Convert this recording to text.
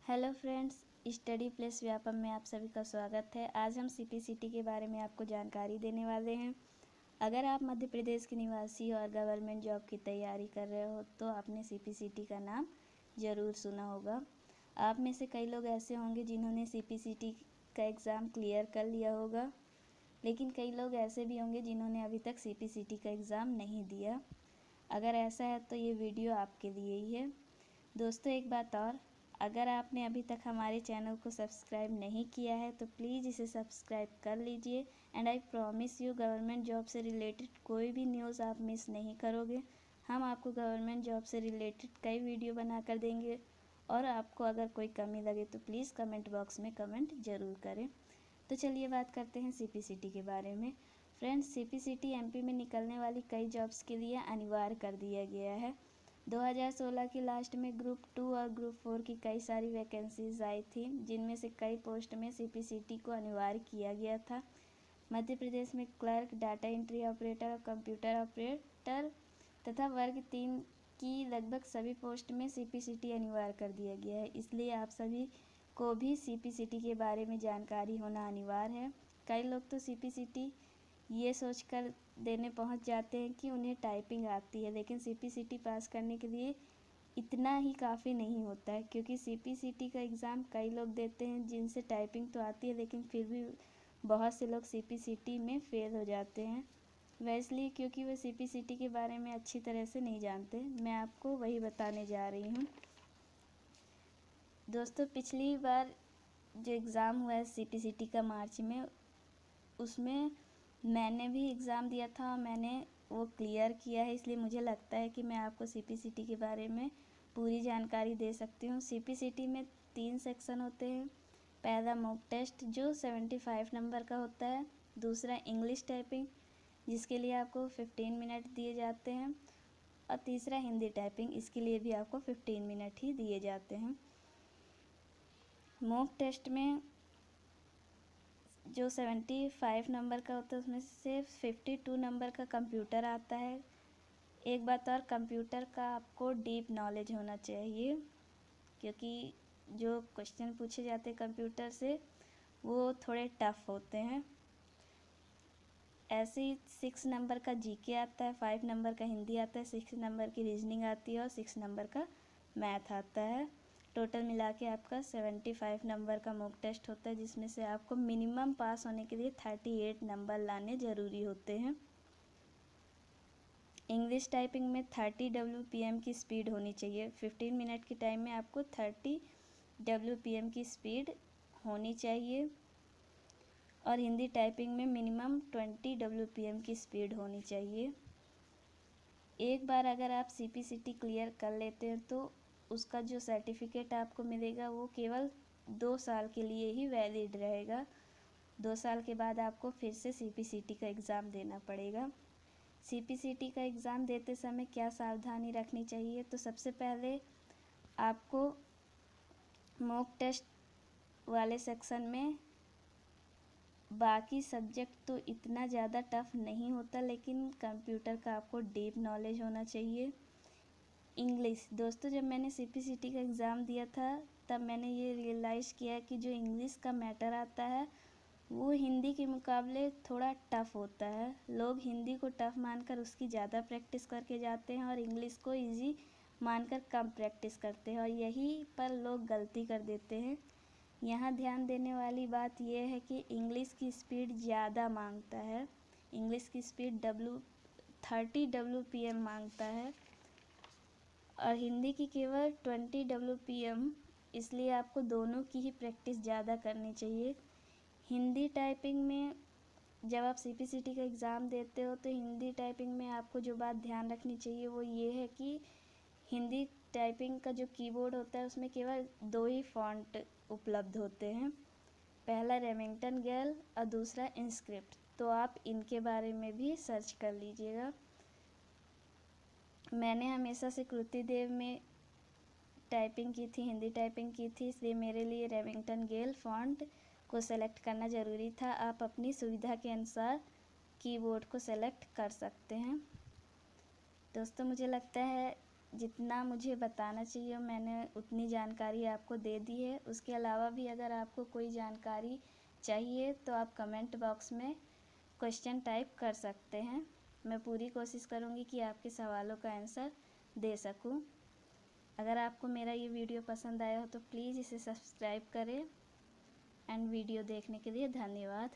Hello friends, study plus Vyapam में आप सभी का स्वागत है। आज हम सीपीसीटी के बारे में आपको जानकारी देने वाले हैं। अगर आप मध्य प्रदेश के निवासी और गवर्नमेंट जॉब की तैयारी कर रहे हो तो आपने सीपीसीटी का नाम ज़रूर सुना होगा। आप में से कई लोग ऐसे होंगे जिन्होंने सीपीसीटी का एग्ज़ाम क्लियर कर लिया होगा, लेकिन कई लोग ऐसे भी होंगे जिन्होंने अभी तक सीपीसीटी का एग्ज़ाम नहीं दिया। अगर ऐसा है तो ये वीडियो आपके लिए ही है। दोस्तों, एक बात और, अगर आपने अभी तक हमारे चैनल को सब्सक्राइब नहीं किया है तो प्लीज़ इसे सब्सक्राइब कर लीजिए। And I promise you, government job से रिलेटेड कोई भी न्यूज़ आप मिस नहीं करोगे। हम आपको गवर्नमेंट जॉब से रिलेटेड कई वीडियो बना कर देंगे, और आपको अगर कोई कमी लगे तो प्लीज़ कमेंट बॉक्स में कमेंट ज़रूर करें। तो चलिए बात करते हैं सीपीसीटी के बारे में। फ्रेंड्स, सीपीसीटी एमपी में निकलने वाली कई जॉब्स के लिए अनिवार्य कर दिया गया है। 2016 की लास्ट में ग्रुप 2 और ग्रुप 4 की कई सारी वैकेंसीज आई थी, जिनमें से कई पोस्ट में सीपीसीटी को अनिवार्य किया गया था। मध्य प्रदेश में क्लर्क, डाटा एंट्री ऑपरेटर और कंप्यूटर ऑपरेटर तथा वर्ग 3 की लगभग सभी पोस्ट में सीपीसीटी अनिवार्य कर दिया गया है। इसलिए आप सभी को भी सीपीसीटी के बारे में जानकारी होना अनिवार्य है। कई लोग तो सीपीसीटी ये सोचकर देने पहुंच जाते हैं कि उन्हें टाइपिंग आती है, लेकिन सीपीसीटी पास करने के लिए इतना ही काफ़ी नहीं होता है, क्योंकि सीपीसीटी का एग्ज़ाम कई लोग देते हैं जिनसे टाइपिंग तो आती है, लेकिन फिर भी बहुत से लोग सीपीसीटी में फ़ेल हो जाते हैं। वह इसलिए क्योंकि वे सीपीसीटी के बारे में अच्छी तरह से नहीं जानते। मैं आपको वही बताने जा रही हूँ। दोस्तों, पिछली बार जो एग्ज़ाम हुआ है सीपीसीटी का मार्च में, उसमें मैंने भी एग्ज़ाम दिया था और मैंने वो क्लियर किया है। इसलिए मुझे लगता है कि मैं आपको सीपीसीटी के बारे में पूरी जानकारी दे सकती हूँ। सीपीसीटी में 3 सेक्शन होते हैं। पहला मॉक टेस्ट जो 75 नंबर का होता है। दूसरा इंग्लिश टाइपिंग, जिसके लिए आपको 15 मिनट दिए जाते हैं। और तीसरा हिंदी टाइपिंग, इसके लिए भी आपको 15 मिनट ही दिए जाते हैं। मॉक टेस्ट में जो 75 नंबर का होता है उसमें से 52 नंबर का कंप्यूटर आता है। एक बात और, कंप्यूटर का आपको डीप नॉलेज होना चाहिए, क्योंकि जो क्वेश्चन पूछे जाते हैं कंप्यूटर से वो थोड़े टफ होते हैं। ऐसे ही 6 नंबर का जीके आता है, 5 नंबर का हिंदी आता है, 6 नंबर की रीजनिंग आती है और 6 नंबर का मैथ आता है। टोटल मिला के आपका 75 नंबर का मॉक टेस्ट होता है, जिसमें से आपको मिनिमम पास होने के लिए 38 नंबर लाने ज़रूरी होते हैं। इंग्लिश टाइपिंग में 30 WPM की स्पीड होनी चाहिए। 15 मिनट के टाइम में आपको 30 WPM की स्पीड होनी चाहिए। और हिंदी टाइपिंग में मिनिमम 20 WPM की स्पीड होनी चाहिए। एक बार अगर आप सीपीसीटी क्लियर कर लेते हैं तो उसका जो सर्टिफिकेट आपको मिलेगा वो केवल 2 साल के लिए ही वैलिड रहेगा। 2 साल के बाद आपको फिर से सीपीसीटी का एग्ज़ाम देना पड़ेगा। सीपीसीटी का एग्ज़ाम देते समय क्या सावधानी रखनी चाहिए? तो सबसे पहले आपको मॉक टेस्ट वाले सेक्शन में बाकी सब्जेक्ट तो इतना ज़्यादा टफ नहीं होता, लेकिन कंप्यूटर का आपको डीप नॉलेज होना चाहिए। इंग्लिश, दोस्तों, जब मैंने सीपीसीटी का एग्ज़ाम दिया था तब मैंने ये रियलाइज़ किया कि जो इंग्लिश का मैटर आता है वो हिंदी के मुकाबले थोड़ा टफ होता है। लोग हिंदी को टफ मानकर उसकी ज़्यादा प्रैक्टिस करके जाते हैं और इंग्लिश को इजी मानकर कम प्रैक्टिस करते हैं, और यहीं पर लोग गलती कर देते हैं। यहाँ ध्यान देने वाली बात यह है कि इंग्लिश की स्पीड ज़्यादा मांगता है। इंग्लिश की स्पीड 30 WPM मांगता है और हिंदी की केवल 20 WPM। इसलिए आपको दोनों की ही प्रैक्टिस ज़्यादा करनी चाहिए। हिंदी टाइपिंग में जब आप सीपीसीटी का एग्ज़ाम देते हो तो हिंदी टाइपिंग में आपको जो बात ध्यान रखनी चाहिए वो ये है कि हिंदी टाइपिंग का जो कीबोर्ड होता है उसमें केवल 2 ही फ़ॉन्ट उपलब्ध होते हैं। पहला रेमिंगटन गेल और दूसरा इंस्क्रिप्ट। तो आप इनके बारे में भी सर्च कर लीजिएगा। मैंने हमेशा से कृतिदेव में टाइपिंग की थी, हिंदी टाइपिंग की थी, इसलिए मेरे लिए रेमिंगटन गेल फ़ॉन्ट को सेलेक्ट करना ज़रूरी था। आप अपनी सुविधा के अनुसार कीबोर्ड को सेलेक्ट कर सकते हैं। दोस्तों, मुझे लगता है जितना मुझे बताना चाहिए मैंने उतनी जानकारी आपको दे दी है। उसके अलावा भी अगर आपको कोई जानकारी चाहिए तो आप कमेंट बॉक्स में क्वेश्चन टाइप कर सकते हैं। मैं पूरी कोशिश करूँगी कि आपके सवालों का आंसर दे सकूँ। अगर आपको मेरा ये वीडियो पसंद आया हो तो प्लीज़ इसे सब्सक्राइब करें। एंड वीडियो देखने के लिए धन्यवाद।